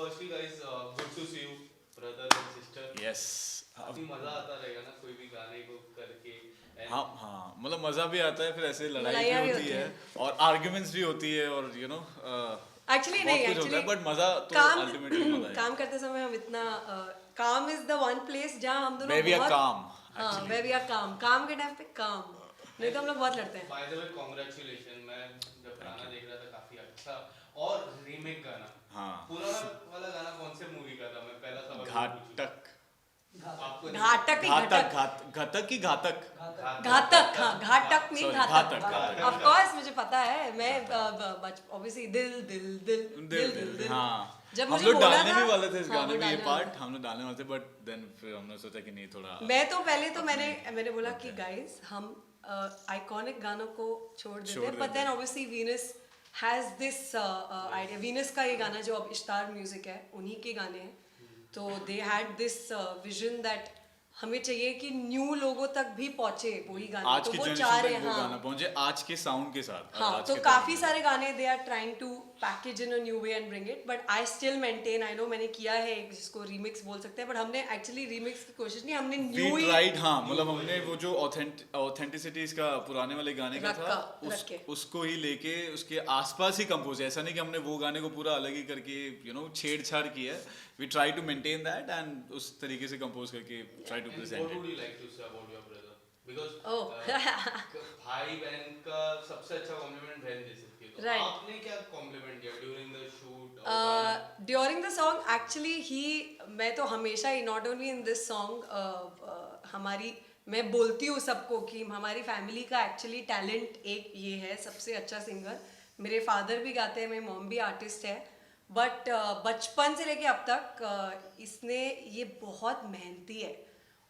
firstly guys, good to see you, brother and sister. Yes काफी मजा आता रहेगा ना कोई भी गाने को करके. And हाँ हाँ मतलब मज़ा भी आता है, फिर ऐसे लड़ाई भी लड़ाइयाँ भी होती होती है हैं। और आर्ग्यूमेंट्स भी होती है और एक्चुअली बहुत नहीं, कुछ होता है, एक्चुअली बट मज़ा तो काम अल्टीमेटली मज़ा है. काम करते समय हम इतना काम इज द वन प्लेस जहाँ हम दोनों Where we are बहुत calm, हाँ actually. where we are calm, काम के टाइम पे काम, नहीं तो हम लोग बहुत लड़ते हैं. by the way, congratulations. मैं जब गाना देख रहा था काफी अच्छा और रीमेक गाना. हाँ. पुराना वाला गाना कौन से मूवी का था? मैं पहला सवाल घातक आपको घाटक ही घातक घाटक घातक की घातक घातक हाँ घाटक नहीं Sorry, घातक. घातक. ऑफ कोर्स मुझे पता है, मैं ऑब्वियसली दिल दिल दिल दिल दिल दिल हाँ. जब हम मुझे लोग बोला डालने था भी वाले थे इस हाँ, गाने वो में, ये डालने पार्ट वाले हम लोग डालने वाले थे, बट देन फिर हमने सोचा कि नहीं थोड़ा. मैं तो पहले तो मैंने बोला कि गाइस हम आइकॉनिक गानों को छोड़ देते छोड़ हैं, बट देते then obviously Venus has this idea. Venus का ये गाना जो अब स्टार म्यूजिक है उन्हीं के गाने हैं, तो they had this vision that हमें चाहिए कि न्यू लोगों तक भी पहुंचे वही गाने, आज तो की वो जनरेशन चाह रहे तक हैं वो गाना हाँ पहुंचे आज के साउंड के साथ. हाँ. आज तो के काफी time सारे गाने they are trying to package in a new way and bring it, but I still maintain, I know मैंने किया है एक जिसको रीमिक्स बोल सकते हैं, बट हमने एक्चुअली रीमिक्स की कोशिश नहीं, हमने में न्यू बीट ही राइट. हाँ मतलब हमने वो जो ऑथेंटिसिटी इसका पुराने वाले गाने का था रख के. उसको ही लेके उसके आसपास ही कंपोज. ऐसा नहीं कि हमने वो गाने को पूरा अलग ही करके छेड़छाड़ की है. We try to maintain that and उस तरीके से कंपोज करके try to And present what it. would you like to say about your brother? Because Oh. भाई बहन का सबसे अच्छा कॉम्प्लीमेंट बहन दे सकती है. तो Right. आपने क्या कॉम्प्लीमेंट दिया during the shoot? During the song actually मैं तो हमेशा ही not only in this song मैं बोलती हूँ सबको कि हमारी फैमिली का एक्चुअली टैलेंट एक ये है, सबसे अच्छा सिंगर मेरे फादर भी गाते हैं, मेरी मॉम भी आर्टिस्ट है, बट बचपन से लेके अब तक इसने ये बहुत मेहनती है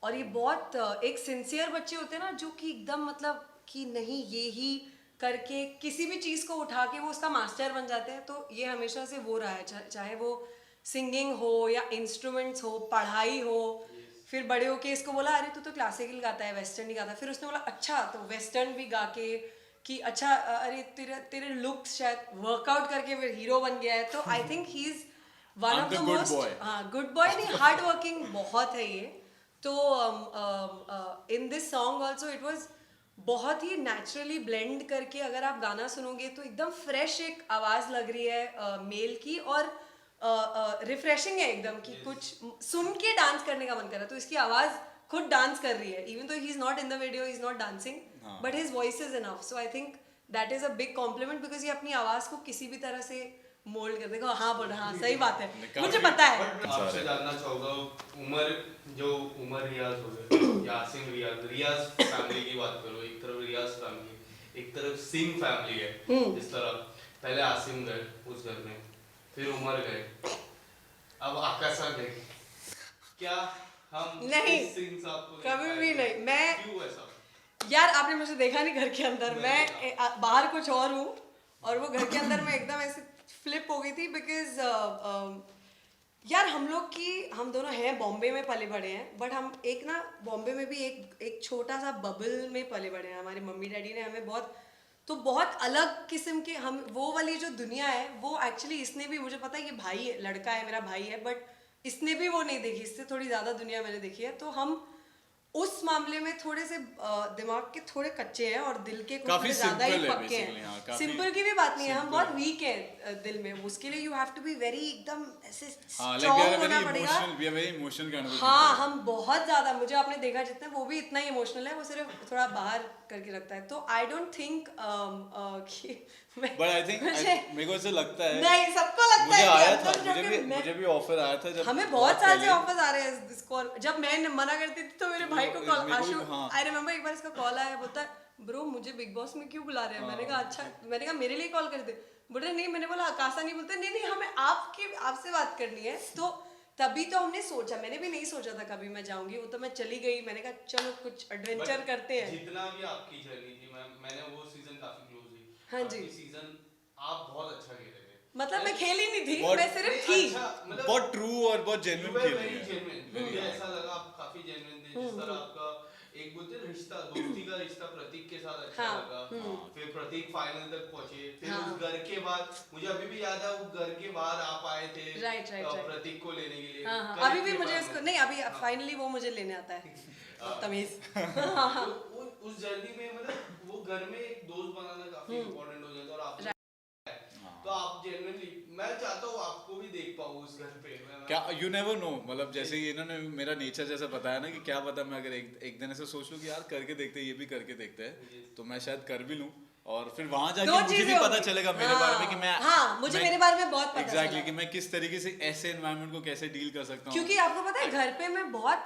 और ये बहुत एक सिंसियर बच्चे होते हैं ना जो कि एकदम मतलब कि नहीं ये ही करके किसी भी चीज़ को उठा के वो उसका मास्टर बन जाते हैं. तो ये हमेशा से वो रहा है, चाहे वो सिंगिंग हो या इंस्ट्रूमेंट्स हो, पढ़ाई हो. फिर बड़े होके इसको बोला अरे तू तो क्लासिकल गाता है, वेस्टर्न नहीं गाता. फिर उसने बोला अच्छा तो वेस्टर्न भी गा के कि अच्छा अरे तेरे लुक्स शायद वर्कआउट करके फिर हीरो बन गया है. तो I think he is one I'm of the the good most boy. हाँ गुड बॉय नहीं, हार्ड वर्किंग बहुत है ये. तो इन this song also it was बहुत ही नेचुरली ब्लेंड करके अगर आप गाना सुनोगे तो एकदम फ्रेश एक आवाज़ लग रही है मेल की और रिफ्रेशिंग है एकदम कि कुछ सुन के डांस करने का मन कर रहा है. तो इसकी आवाज़ खुद डांस कर रही है, इवन तो he is not in the video, he is not dancing, but his voice is enough. So I think that is a big complement because ये अपनी आवाज़ को किसी भी तरह से मोल्ड कर देगा. हाँ बोल हाँ सही बात है, मुझे पता है. बट आपसे जानना चाहूंगा उमर रियाज हो गए या आसिम रियाज फैमिली की बात करो. एक तरफ रियाज फैमिली, एक तरफ सिंह फैमिली है. इस तरह पहले आसिम गए उस घर में, फिर उमर गए, अब आकाशा गए. क्या हम नहीं, सिंह साहब को कभी नहीं भी पाएंगे? नहीं. मैं क्यों ऐसा? यार आपने मुझे देखा नहीं घर के अंदर, मैं बाहर कुछ और हूँ और वो घर के अंदर मैं एकदम ऐसे फ्लिप हो गई थी बिकॉज यार हम दोनों हैं बॉम्बे में पले बड़े हैं, बट हम एक ना बॉम्बे में भी एक छोटा सा बबल में पले बड़े हैं. हमारे मम्मी डैडी ने हमें बहुत अलग किस्म के हम वो वाली जो दुनिया है वो एक्चुअली इसने भी, मुझे पता है ये भाई है, लड़का है मेरा भाई है, बट इसने भी वो नहीं देखी, इससे थोड़ी ज़्यादा दुनिया मैंने देखी है. तो हम उस मामले में थोड़े से दिमाग के थोड़े कच्चे हैं और दिल के कुछ काफी थोड़े ज्यादा ही simple है पक्के basically, हाँ, हैं. काफी सिंपल की भी बात नहीं है, हम simple बहुत है. वीक है दिल में. उसके लिए you have to be very एकदम ऐसे हाँ, like we स्ट्रॉन्ग are होना very पड़ेगा. emotional, we are very emotional kind of a हाँ people. हम बहुत ज्यादा, मुझे आपने देखा जितने वो भी इतना ही इमोशनल है, वो सिर्फ थोड़ा बाहर करके रखता है. तो आई डोंट थिंक कि But I think मेरे को ऐसे लगता है, नहीं सबको लगता मुझे है कि आया था, अंदर जाके मुझे भी ऑफर आया था जब हमें बहुत सारे पहले. ऑफर्स आ रहे हैं इसको. और जब मैं मना करती थी तो मेरे भाई को मेरे कॉल को भी, आशु हाँ. आई रिमेम्बर एक बार इसका कॉल आया, बोलता है ब्रो मुझे बिग बॉस में क्यों बुला रहे हैं. मैंने कहा अच्छा, मैंने कहा मेरे लिए कॉल कर दे. बोल रहे नहीं, मैंने बोला आकाशा नहीं, बोलते नहीं नहीं हमें आपसे बात करनी है. तो तभी तो हमने सोचा, मैंने भी नहीं सोचा था कभी मैं जाऊंगी, वो तो मैं चली गई. मैंने कहा चलो कुछ एडवेंचर But करते हैं. जितना भी आपकी जर्नी थी, मैंने वो सीजन काफी क्लोजली. हाँ जी. सीजन आप बहुत अच्छा खेले थे. मतलब मैं खेली नहीं थी, बहुत- मैं सिर्फ थी. अच्छा, मतलब बहुत ट्रू और बहुत you जेन्युइन were खेल very रही है. genuine. मुझे ऐसा लगा आप काफी जेन्युइन थे. जिस तरह आपका एक बोलते हैं रिश्ता, दोस्ती का रिश्ता प्रतीक के साथ अच्छा हाँ, लगा, फिर प्रतीक फाइनल तक पहुंचे, फिर हाँ। उस घर के बाद मुझे अभी भी याद है वो घर के बाहर आप आए थे Right. प्रतीक को लेने के लिए। हाँ, हाँ, करीब अभी भी के मुझे बाद इसको में। नहीं, अभी फाइनली वो मुझे लेने आता है तमीज। तो उस जर्नी में मतलब वो घर में एक दोस्त बनाना काफी इम्पोर्टेंट हो जाता है, और आप तो आप जेन्युइनली मैं चाहता हूँ आपको भी देख पाऊँ उस घर पे। क्या यू नेवर नो, मतलब जैसे ही इन्होंने मेरा नेचर जैसा बताया ना कि क्या पता मैं अगर एक दिन ऐसे सोच लूं कि यार करके देखते हैं, ये भी करके देखते हैं, तो मैं शायद कर भी लूं और फिर वहां दो जाके मुझे चीजें भी पता होंगी। चलेगा मेरे बारे में कि मैं मुझे मेरे बारे में बहुत पता एग्जैक्टली चला। कि मैं किस तरीके से ऐसे एनवायरनमेंट को कैसे डील कर सकता हूँ। क्योंकि आपको पता है घर पे मैं बहुत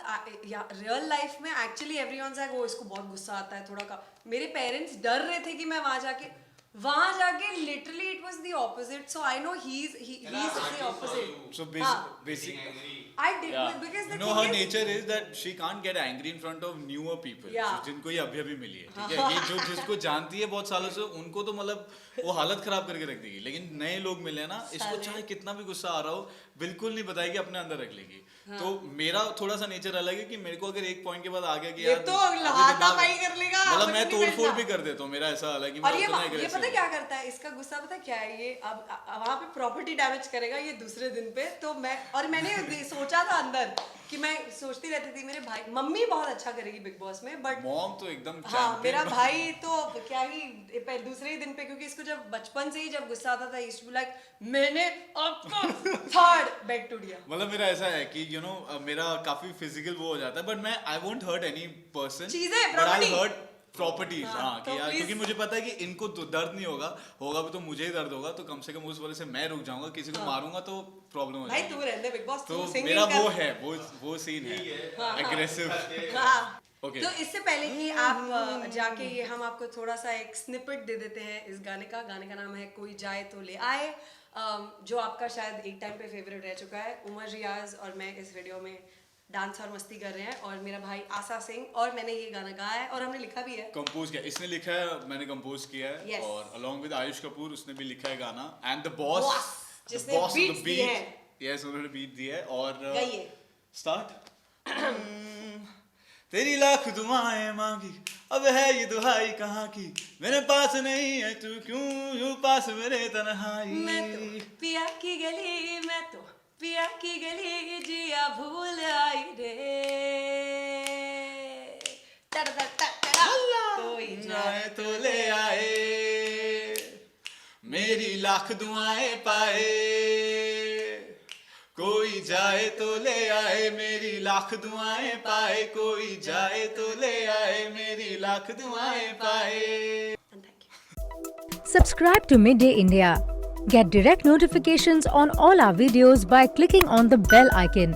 रियल लाइफ में एक्चुअली एवरीवन से वो इसको बहुत गुस्सा आता है थोड़ा का। मेरे पेरेंट्स डर रहे थे कि मैं वहां जाके literally it was the opposite, so I know he is the opposite. So हाँ। basically I did because the you know thing her is, nature is that she can't get angry in front of newer people, Yeah. जिनको ये अभी मिली है, ठीक है, ये जो जिसको जानती है बहुत सालों से, उनको तो मतलब वो हालत खराब करके रख देगी, लेकिन नए लोग मिले ना, इसको चाहे कितना भी गुस्सा आ रहा हो बिल्कुल नहीं बताएगी, अपने अंदर रख लेगी। तो मेरा थोड़ा सा नेचर अलग है कि मेरे को अगर एक पॉइंट के बाद आ गया कि ये यार तो अभी हाथापाई दिमाग- कर लेगा, मतलब मुझे मैं नहीं तोड़ फोड़ मिलता। भी कर देता हूँ, मेरा ऐसा अलग है कि और मैं ये उतना ये aggressive पता हूँ। क्या करता है, इसका गुस्सा पता क्या है, ये अब वहां पे प्रॉपर्टी डैमेज करेगा ये दूसरे दिन पे। तो मैंने सोचा था अंदर कि मैं सोचती रहती थी मेरे भाई, मम्मी बहुत अच्छा करेगी बिग बॉस में, बट मॉम तो एकदम हाँ champion मेरा भाई तो क्या ही दूसरे ही दिन पे, क्योंकि इसको जब बचपन से ही जब गुस्सा आता था इस लाइक मैंने आपको थर्ड बेड टूट दिया। मतलब मेरा ऐसा है कि यू नो मेरा काफी फिजिकल वो हो जाता है, बट मैं I won't hurt any person, चीजें, but I property। Hurt properties. हाँ, हाँ तो कि यार, please- क्योंकि मुझे पता है कि इनको तो दर्द नहीं होगा भी तो मुझे ही दर्द होगा, तो कम से कम उस वजह से मैं रुक जाऊंगा, किसी को मारूंगा तो प्रॉब्लम हो भाई जाएगी। तू रहने बिग बॉस, तो तू सिंगिंग मेरा कर। वो है, वो सीन है एग्रेसिव। हाँ। Okay. तो इससे पहले कि आप जाके ये हम आपको थोड़ा सा एक स्निपेट दे देते हैं इस गाने का नाम है कोई जाए तो ले आए, जो आपका शायद एक टाइम पे फेवरेट रह चुका है। उमर रियाज और मैं इस वीडियो में डांस और मस्ती कर रहे हैं, और मेरा भाई आसा सिंह, और मैंने ये गाना गाया है और हमने लिखा भी है। कंपोज किया, इसने लिखा है, मैंने कंपोज किया है। Yes. और अलॉन्ग विद आयुष कपूर उसने भी लिखा है गाना, एंड द बॉस Boss, जिसने beats दिए हैं। यस, उन्होंने बीट दिया है। और गाइए। स्टार्ट। तेरी लाख दुआएं मांगी, अब है ये दुहाई कहाँ की, मेरे पास नहीं है तू, क्यों यूं पास मेरे तन्हाई। मैं तो पिया की गली, मैं तो पिया की गली, जिया भूल आई रे। टर टर टर टर, कोई जाए तो ले आए, मेरी लाख दुआएं पाए, कोई जाए तो ले आए, मेरी लाख दुआएं पाए, कोई जाए तो ले आए, मेरी लाख दुआएं पाए। Subscribe to Midday India. Get direct notifications on all our videos by clicking on the bell icon.